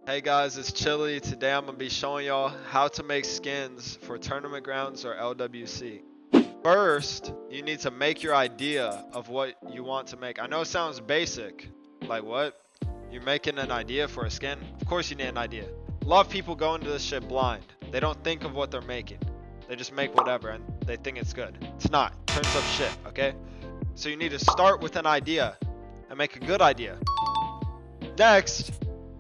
Hey guys, it's Chili. Today I'm going to be showing y'all how to make skins for Tournament Grounds or LWC. First, you need to make your idea of what you want to make. I know it sounds basic. Like what? You're making an idea for a skin? Of course you need an idea. A lot of people go into this shit blind. They don't think of what they're making. They just make whatever and they think it's good. It's not. It turns up shit, okay? So you need to start with an idea and make a good idea. Next,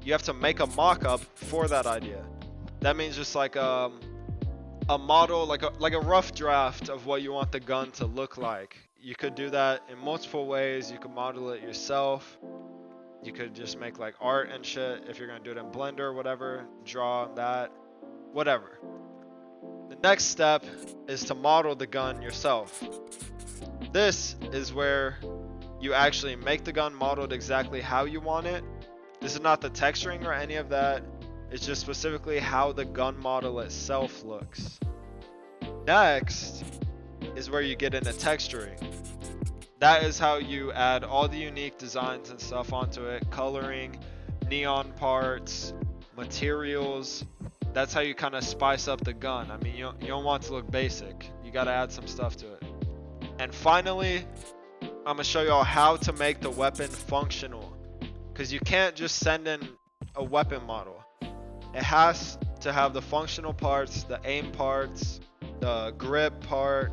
you have to make a mock-up for that idea. That means just like a model, like a rough draft of what you want the gun to look like. You could do that in multiple ways. You could model it yourself. You could just make like art and shit if you're gonna do it in Blender or whatever. Draw that, whatever. The next step is to model the gun yourself. This is where you actually make the gun modeled exactly how you want it. This is not the texturing or any of that. It's just specifically how the gun model itself looks. Next is where you get into texturing. That is how you add all the unique designs and stuff onto it. Coloring, neon parts, materials. That's how you kind of spice up the gun. I mean, you don't want it to look basic. You got to add some stuff to it. And finally, I'm going to show y'all how to make the weapon functional. Because you can't just send in a weapon model. It has to have the functional parts, the aim parts, the grip part,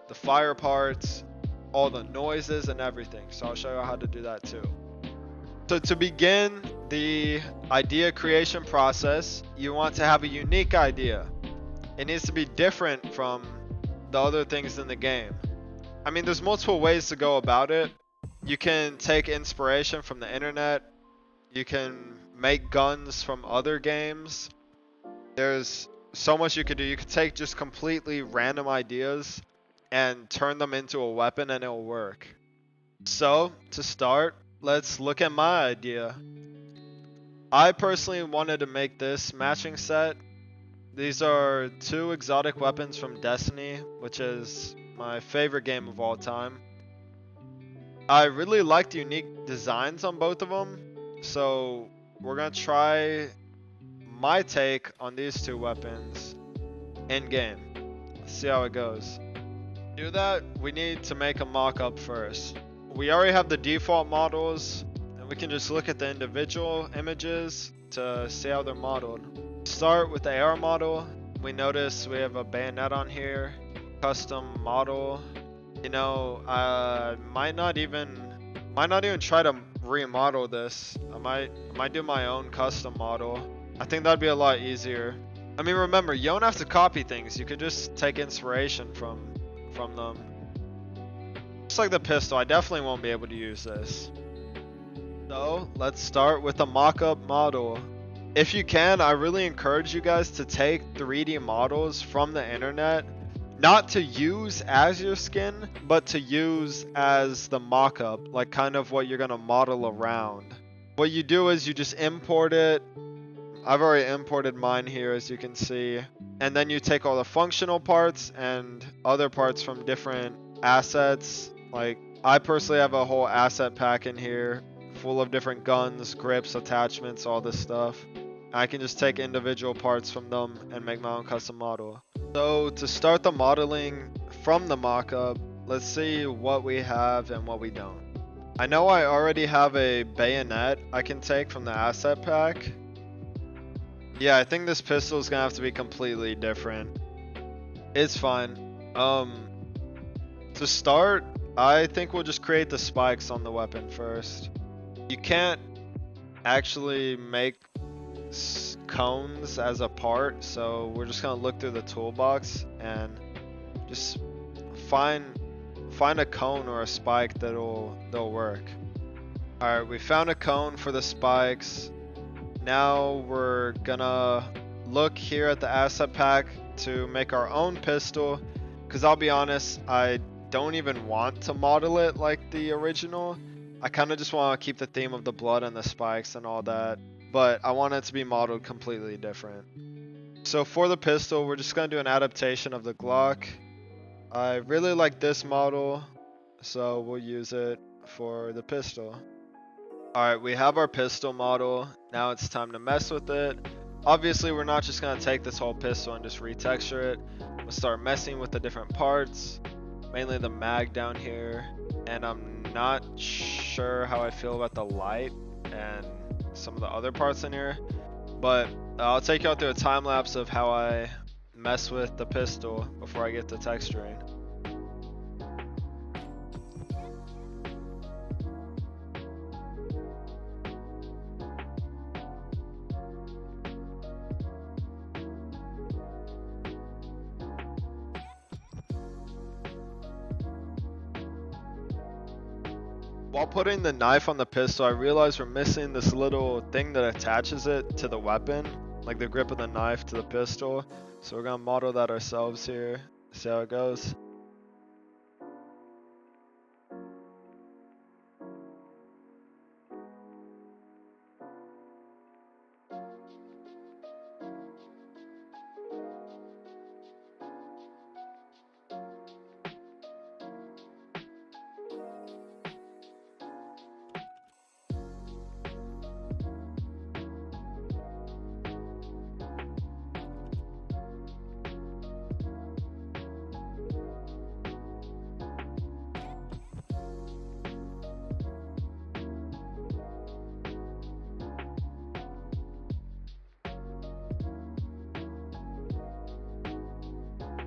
the fire parts, all the noises and everything. So I'll show you how to do that too. So to begin the idea creation process, you want to have a unique idea. It needs to be different from the other things in the game. I mean, there's multiple ways to go about it. You can take inspiration from the internet. You can make guns from other games. There's so much you could do. You could take just completely random ideas and turn them into a weapon and it'll work. So, to start, let's look at my idea. I personally wanted to make this matching set. These are two exotic weapons from Destiny, which is my favorite game of all time. I really liked the unique designs on both of them. So we're gonna try my take on these two weapons in game. Let's see how it goes. To do that, we need to make a mock-up first. We already have the default models, and we can just look at the individual images to see how they're modeled. Start with the AR model. We notice we have a bayonet on here, custom model. You know, I might not even try to remodel this. I might do my own custom model. I think that'd be a lot easier. I mean, remember, you don't have to copy things. You could just take inspiration from them. Just like the pistol, I definitely won't be able to use this. So let's start with a mock-up model. If you can, I really encourage you guys to take 3D models from the internet. Not to use as your skin, but to use as the mock-up, like kind of what you're gonna model around. What you do is you just import it. I've already imported mine here, as you can see. And then you take all the functional parts and other parts from different assets. Like, I personally have a whole asset pack in here, full of different guns, grips, attachments, all this stuff. I can just take individual parts from them and make my own custom model. So to start the modeling from the mockup, let's see what we have and what we don't. I know I already have a bayonet I can take from the asset pack. Yeah, I think this pistol is gonna have to be completely different. It's fine. To start, I think we'll just create the spikes on the weapon first. You can't actually make cones as a part, so we're just gonna look through the toolbox and just find a cone or a spike that'll work. Alright, we found a cone for the spikes. Now we're gonna look here at the asset pack to make our own pistol, because I'll be honest, I don't even want to model it like the original. I kind of just want to keep the theme of the blood and the spikes and all that, but I want it to be modeled completely different. So for the pistol, we're just going to do an adaptation of the Glock. I really like this model, so we'll use it for the pistol. Alright, we have our pistol model. Now it's time to mess with it. Obviously, we're not just going to take this whole pistol and just retexture it. We'll start messing with the different parts, mainly the mag down here. And I'm not sure how I feel about the light and some of the other parts in here. But I'll take you out through a time lapse of how I mess with the pistol before I get to texturing. While putting the knife on the pistol, I realized we're missing this little thing that attaches it to the weapon, like the grip of the knife to the pistol. So we're gonna model that ourselves here, see how it goes.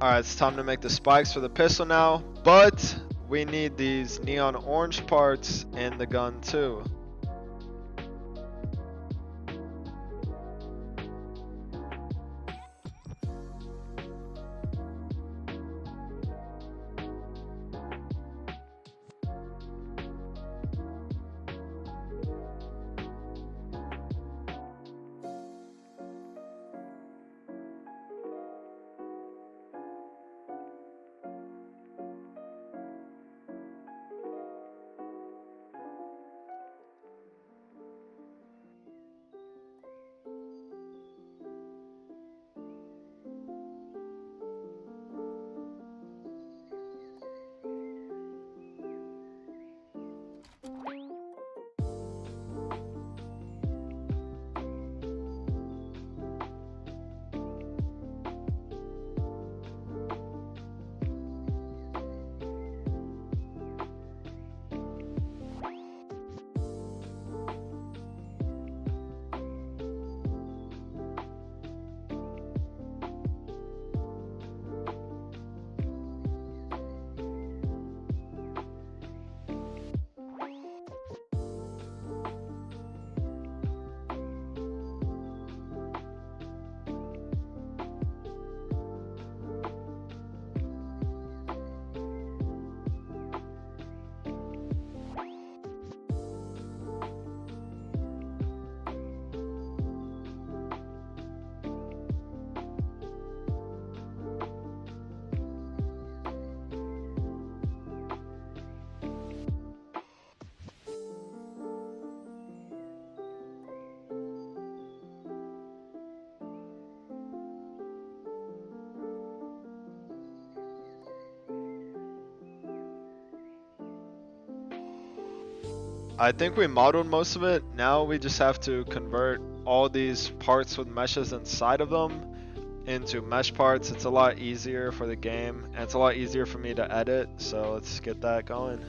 Alright, it's time to make the spikes for the pistol now, but we need these neon orange parts in the gun too. I think we modeled most of it. Now we just have to convert all these parts with meshes inside of them into mesh parts. It's a lot easier for the game, and it's a lot easier for me to edit, so let's get that going.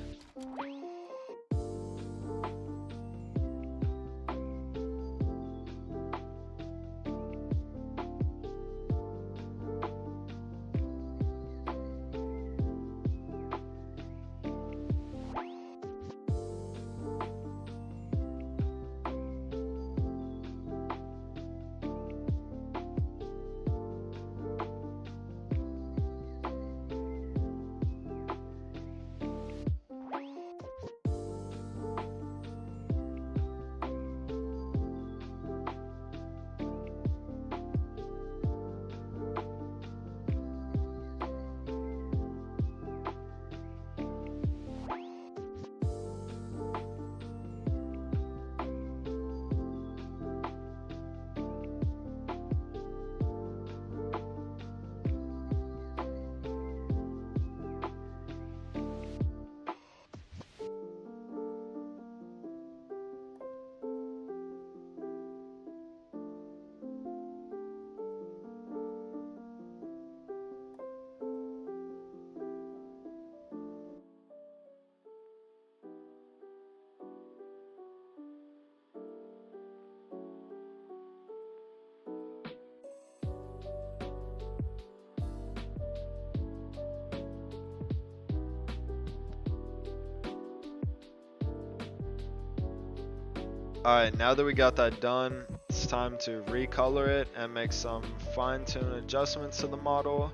Alright, now that we got that done, it's time to recolor it and make some fine-tune adjustments to the model.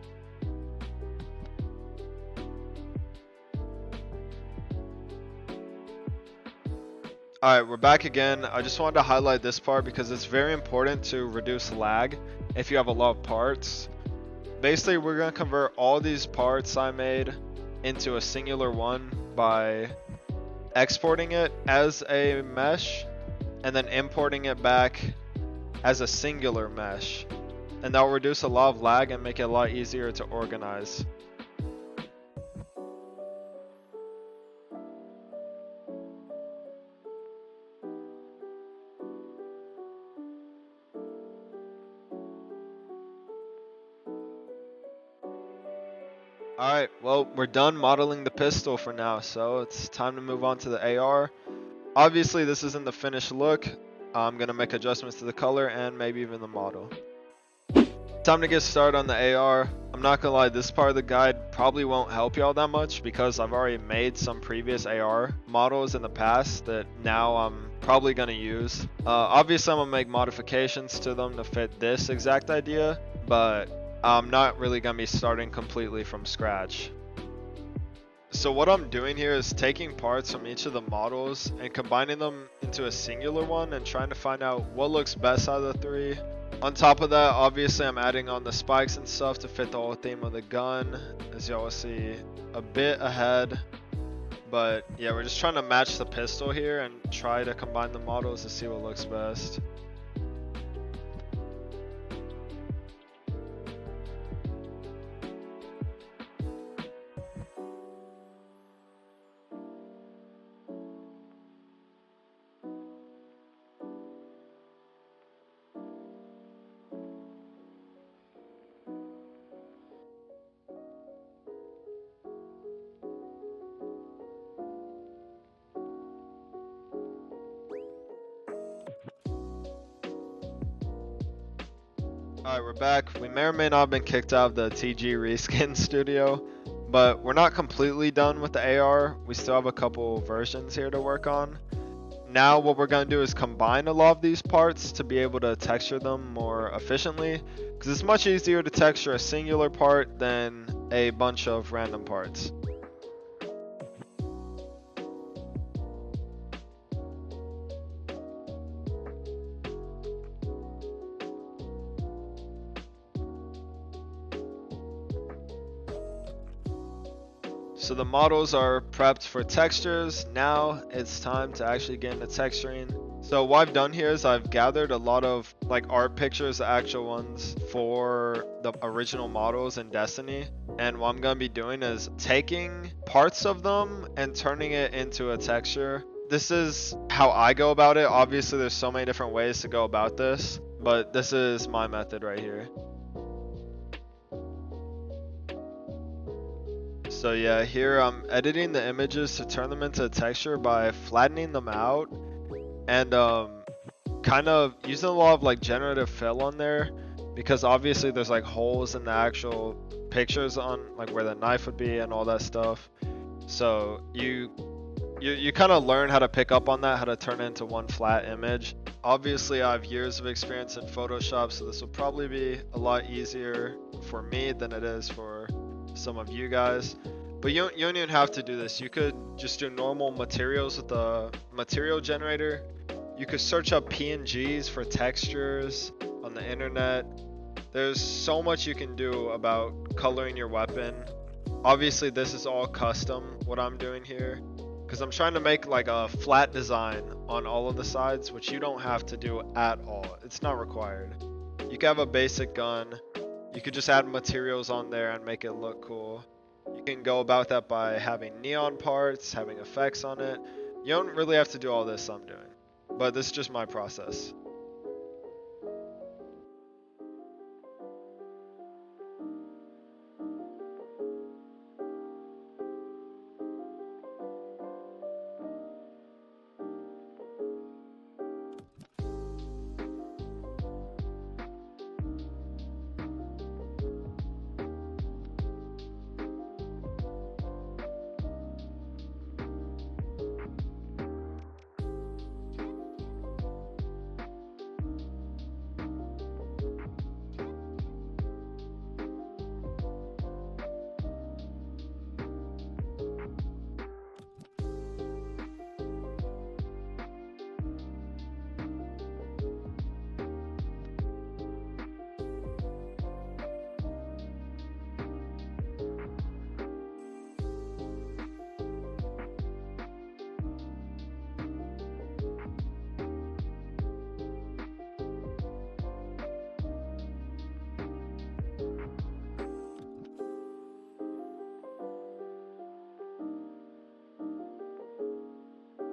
Alright, we're back again. I just wanted to highlight this part because it's very important to reduce lag if you have a lot of parts. Basically, we're going to convert all these parts I made into a singular one by exporting it as a mesh and then importing it back as a singular mesh. And that will reduce a lot of lag and make it a lot easier to organize. Alright, well, we're done modeling the pistol for now, so it's time to move on to the AR. Obviously, this isn't the finished look. I'm going to make adjustments to the color and maybe even the model. Time to get started on the AR. I'm not going to lie, this part of the guide probably won't help y'all that much because I've already made some previous AR models in the past that now I'm probably going to use. Obviously, I'm going to make modifications to them to fit this exact idea, but I'm not really going to be starting completely from scratch. So what I'm doing here is taking parts from each of the models and combining them into a singular one and trying to find out what looks best out of the three. On top of that, obviously I'm adding on the spikes and stuff to fit the whole theme of the gun, as y'all will see a bit ahead. But yeah, we're just trying to match the pistol here and try to combine the models to see what looks best. Alright, we're back. We may or may not have been kicked out of the TG reskin studio, but we're not completely done with the AR. We still have a couple versions here to work on. Now what we're going to do is combine a lot of these parts to be able to texture them more efficiently, because it's much easier to texture a singular part than a bunch of random parts. So the models are prepped for textures. Now it's time to actually get into texturing. So what I've done here is I've gathered a lot of like art pictures, the actual ones for the original models in Destiny. And what I'm going to be doing is taking parts of them and turning it into a texture. This is how I go about it. Obviously there's so many different ways to go about this, but this is my method right here. So yeah, here I'm editing the images to turn them into a texture by flattening them out and kind of using a lot of like generative fill on there, because obviously there's like holes in the actual pictures on like where the knife would be and all that stuff. So you kind of learn how to pick up on that, how to turn it into one flat image. Obviously I have years of experience in Photoshop, so this will probably be a lot easier for me than it is for some of you guys. But you don't even have to do this. You could just do normal materials with the material generator. You could search up PNGs for textures on the internet. There's so much you can do about coloring your weapon. Obviously this is all custom, what I'm doing here, because I'm trying to make like a flat design on all of the sides, which you don't have to do at all. It's not required. You can have a basic gun. You could just add materials on there and make it look cool. You can go about that by having neon parts, having effects on it. You don't really have to do all this I'm doing, but this is just my process.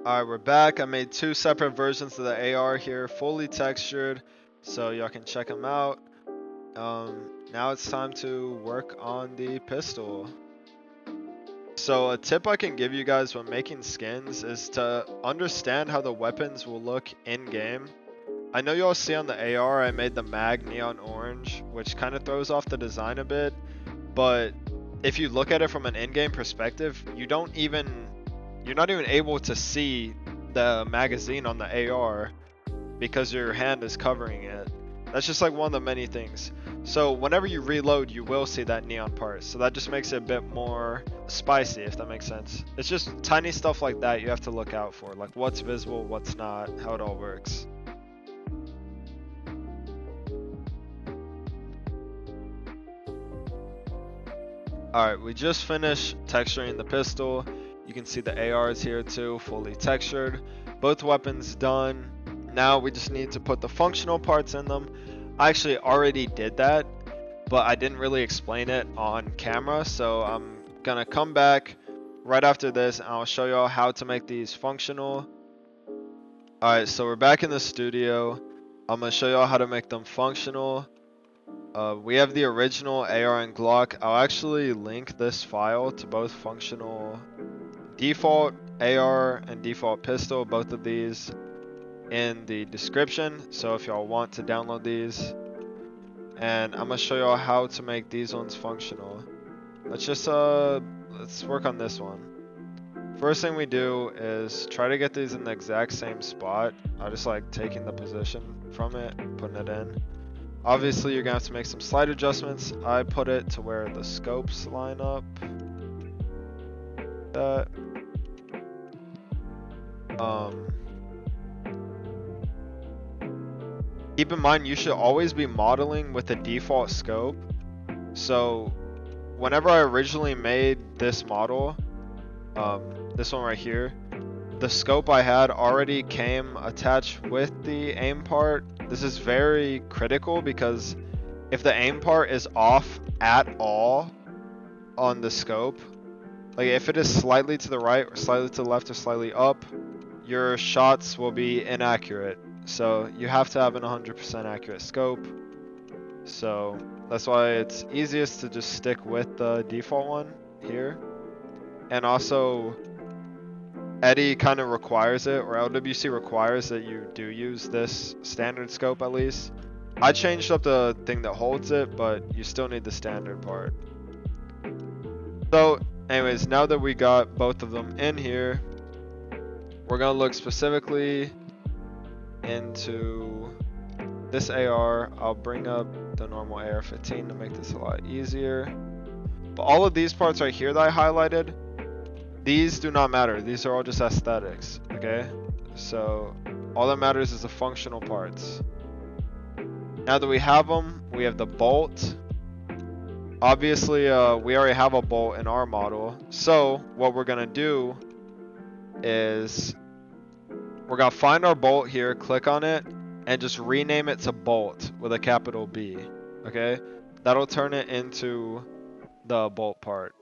Alright, we're back. I made two separate versions of the AR here, fully textured, so y'all can check them out. Now it's time to work on the pistol. So a tip I can give you guys when making skins is to understand how the weapons will look in-game. I know y'all see on the AR I made the mag neon orange, which kind of throws off the design a bit, but if you look at it from an in-game perspective, you're not even able to see the magazine on the AR because your hand is covering it. That's just like one of the many things. So whenever you reload, you will see that neon part. So that just makes it a bit more spicy, if that makes sense. It's just tiny stuff like that you have to look out for, like what's visible, what's not, how it all works. Alright, we just finished texturing the pistol. You can see the ARs here too, fully textured. Both weapons done. Now we just need to put the functional parts in them. I actually already did that, but I didn't really explain it on camera, so I'm gonna come back right after this and I'll show y'all how to make these functional. Alright, so we're back in the studio. I'm gonna show y'all how to make them functional. We have the original AR and Glock. I'll actually link this file to both functional default AR and default pistol, both of these in the description, so if y'all want to download these. And I'm gonna show y'all how to make these ones functional. Let's work on this one. First thing we do is try to get these in the exact same spot. I just like taking the position from it, putting it in. Obviously you're gonna have to make some slight adjustments. I put it to where the scopes line up. Keep in mind you should always be modeling with the default scope. So whenever I originally made this model, this one right here, the scope I had already came attached with the aim part. This is very critical because if the aim part is off at all on the scope, like if it is slightly to the right or slightly to the left or slightly up, your shots will be inaccurate. So you have to have an 100% accurate scope. So that's why it's easiest to just stick with the default one here. And also Eddie kind of requires it, or LWC requires that you do use this standard scope at least. I changed up the thing that holds it, but you still need the standard part. So anyways, now that we got both of them in here, we're gonna look specifically into this AR. I'll bring up the normal AR-15 to make this a lot easier. But all of these parts right here that I highlighted, these do not matter. These are all just aesthetics, okay? So all that matters is the functional parts. Now that we have them, we have the bolt. Obviously, we already have a bolt in our model. So what we're gonna do is we're gonna find our bolt here, click on it, and just rename it to bolt with a capital B, okay? That'll turn it into the bolt part.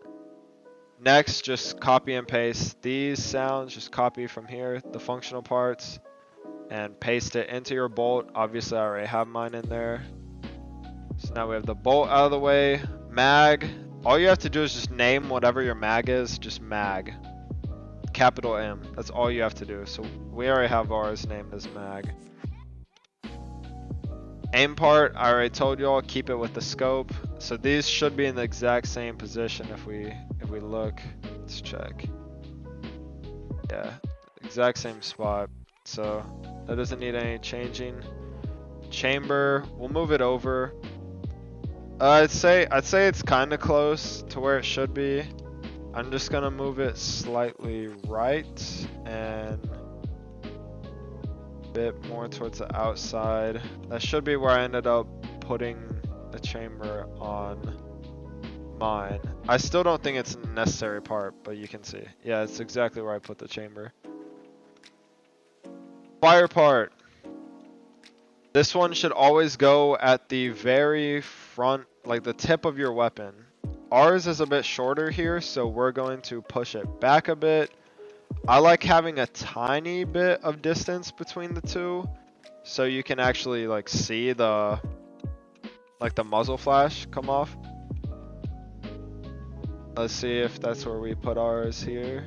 Next, just copy and paste these sounds, just copy from here, the functional parts, and paste it into your bolt. Obviously, I already have mine in there. So now we have the bolt out of the way. Mag, all you have to do is just name whatever your mag is, just mag. Capital M, that's all you have to do. So we already have ours named as mag. Aim part, I already told y'all, keep it with the scope. So these should be in the exact same position if we look. Let's check. Yeah, exact same spot. So that doesn't need any changing. Chamber, we'll move it over. I'd say it's kind of close to where it should be. I'm just gonna move it slightly right and a bit more towards the outside. That should be where I ended up putting the chamber on mine. I still don't think it's a necessary part, but you can see. Yeah, it's exactly where I put the chamber. Fire part. This one should always go at the very front, like the tip of your weapon. Ours is a bit shorter here, so we're going to push it back a bit. I like having a tiny bit of distance between the two, so you can actually like see the muzzle flash come off. Let's see if that's where we put ours here.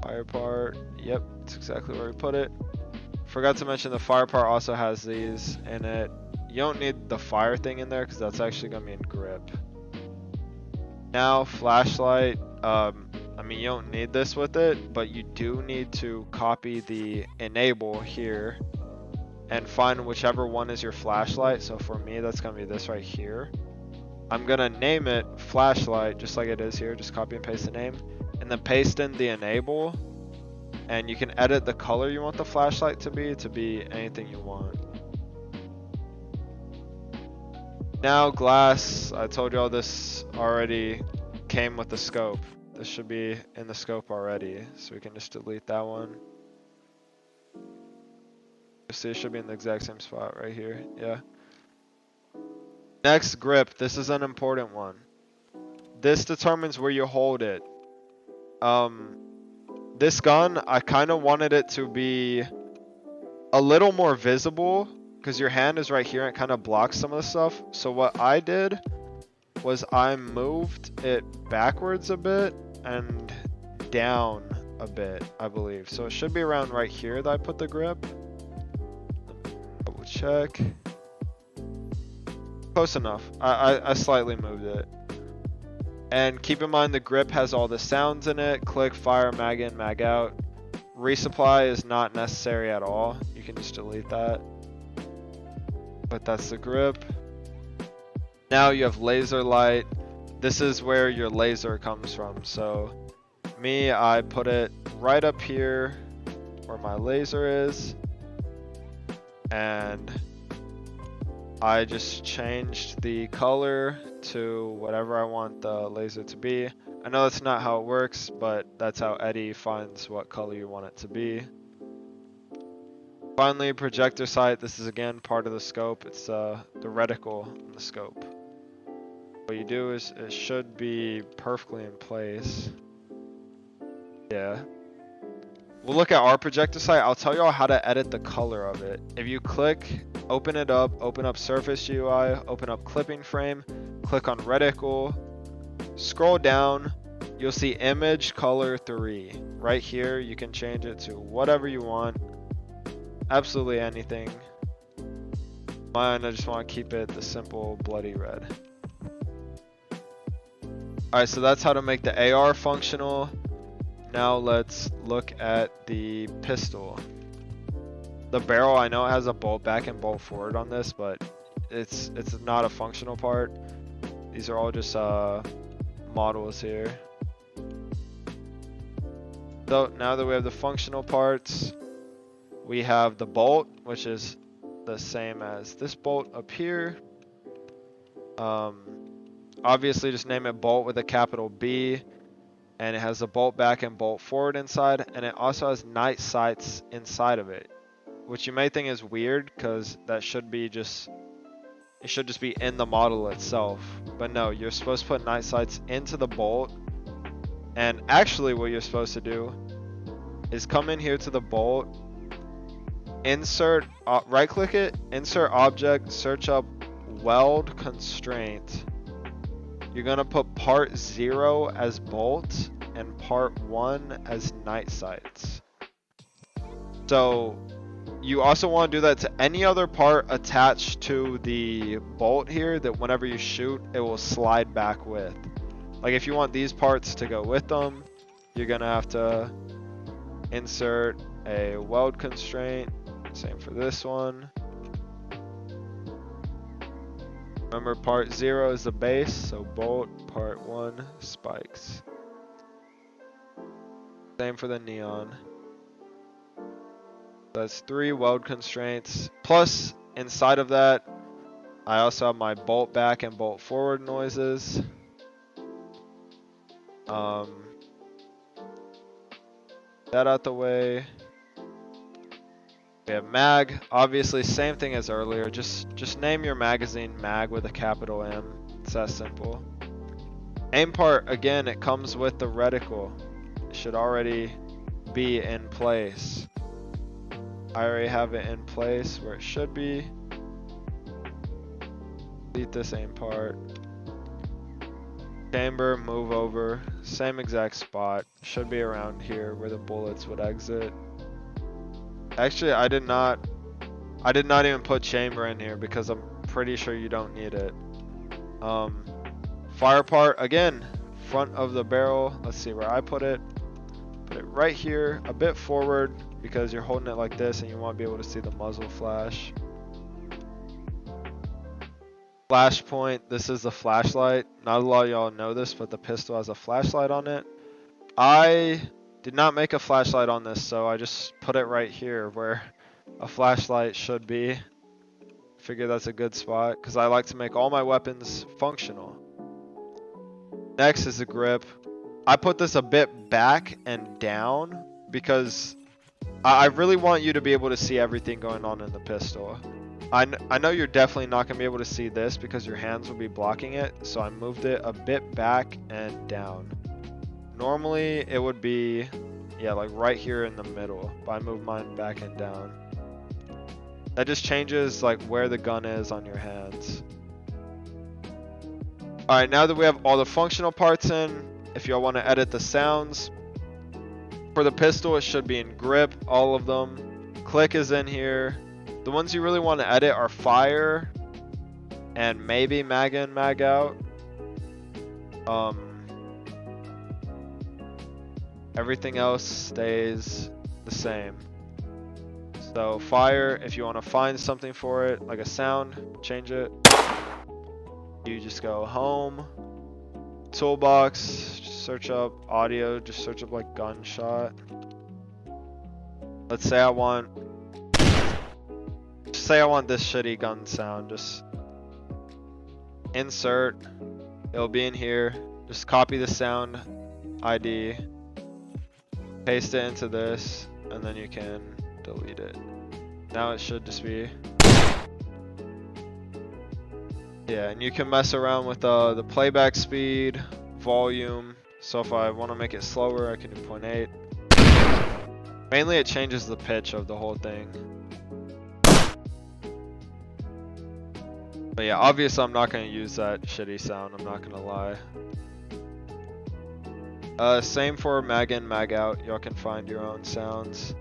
Fire part, yep, that's exactly where we put it. Forgot to mention the fire part also has these in it. You don't need the fire thing in there because that's actually gonna be in grip. Now flashlight, I mean you don't need this with it, but you do need to copy the enable here and find whichever one is your flashlight. So for me that's gonna be this right here. I'm gonna name it flashlight just like it is here, just copy and paste the name, and then paste in the enable, and you can edit the color you want the flashlight to be anything you want. Now glass, I told you all this already came with the scope. This should be in the scope already, so we can just delete that one. You see it should be in the exact same spot right here, yeah. Next, grip, this is an important one. This determines where you hold it. This gun, I kind of wanted it to be a little more visible because your hand is right here and it kind of blocks some of the stuff. So what I did was I moved it backwards a bit and down a bit, I believe. So it should be around right here that I put the grip. Double check. Close enough. I slightly moved it. And keep in mind the grip has all the sounds in it. Click, fire, mag in, mag out. Resupply is not necessary at all. You can just delete that. But that's the grip. Now you have laser light. This is where your laser comes from. So me, I put it right up here where my laser is. And I just changed the color to whatever I want the laser to be. I know that's not how it works, but that's how Eddie finds what color you want it to be. Finally, projector sight. This is again part of the scope. It's the reticle in the scope. What you do is it should be perfectly in place. Yeah. We'll look at our projector sight. I'll tell you all how to edit the color of it. If you click, open it up, open up Surface UI, open up Clipping Frame, click on Reticle, scroll down, you'll see Image Color 3. Right here, you can change it to whatever you want. Absolutely anything. Mine, I just want to keep it the simple bloody red. Alright, so that's how to make the AR functional. Now let's look at the pistol. The barrel, I know it has a bolt back and bolt forward on this, but it's not a functional part. These are all just models here. So now that we have the functional parts, we have the bolt, which is the same as this bolt up here. Obviously just name it bolt with a capital B. And it has a bolt back and bolt forward inside, and it also has night sights inside of it, which you may think is weird because that should be just, it should just be in the model itself, but no, you're supposed to put night sights into the bolt. And actually what you're supposed to do is come in here to the bolt, insert, right click it, insert object, search up weld constraint. You're gonna put part 0 as bolt and part 1 as night sights. So you also want to do that to any other part attached to the bolt here that whenever you shoot, it will slide back with. Like if you want these parts to go with them, you're gonna have to insert a weld constraint. Same for this one. Remember, part 0 is the base, so bolt, part 1, spikes. Same for the neon. That's 3 weld constraints. Plus, inside of that, I also have my bolt back and bolt forward noises. That out the way. We have mag, obviously same thing as earlier, just name your magazine mag with a capital M. It's that simple. Aim part, again, it comes with the reticle. should already be in place. I already have it in place where it should be. Delete this aim part. Chamber, move over, same exact spot. Should be around here where the bullets would exit. Actually, I did not even put chamber in here because I'm pretty sure you don't need it. Fire part, again, front of the barrel. Let's see where I put it. Put it right here, a bit forward because you're holding it like this and you want to be able to see the muzzle flash. Flash point, this is the flashlight. Not a lot of y'all know this, but the pistol has a flashlight on it. I did not make a flashlight on this, so I just put it right here where a flashlight should be. Figure that's a good spot because I like to make all my weapons functional. Next is the grip. I put this a bit back and down because I really want you to be able to see everything going on in the pistol. I know you're definitely not going to be able to see this because your hands will be blocking it, so I moved it a bit back and down. Normally it would be, yeah, like right here in the middle, but I moved mine back and down. That just changes like where the gun is on your hands. Alright, now that we have all the functional parts in, if y'all want to edit the sounds, for the pistol it should be in grip, all of them. Click is in here. The ones you really want to edit are fire and maybe mag in, mag out. Everything else stays the same. So fire, if you want to find something for it, like a sound, change it. You just go home, toolbox, just search up audio, just search up like gunshot. Let's say I want this shitty gun sound, just insert, it'll be in here, just copy the sound ID, paste it into this, and then you can delete it. Now it should just be, yeah, and you can mess around with the playback speed, volume, so if I want to make it slower I can do 0.8. Mainly it changes the pitch of the whole thing. But yeah, obviously I'm not going to use that shitty sound, I'm not going to lie. Same for mag in, mag out, y'all can find your own sounds.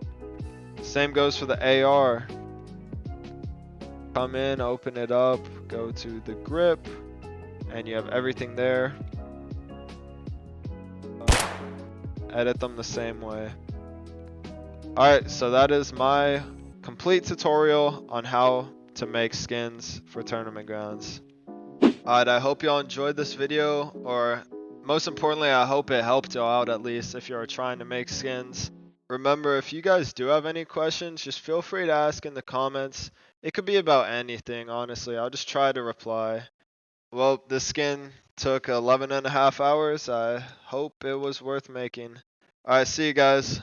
Same goes for the AR. Come in, open it up, go to the grip, and you have everything there. Edit them the same way. Alright, so that is my complete tutorial on how to make skins for tournament grounds. Alright, I hope y'all enjoyed this video, or most importantly, I hope it helped y'all out at least if you're trying to make skins. Remember, if you guys do have any questions, just feel free to ask in the comments. It could be about anything, honestly. I'll just try to reply. Well, this skin took 11.5 hours. I hope it was worth making. Alright, see you guys.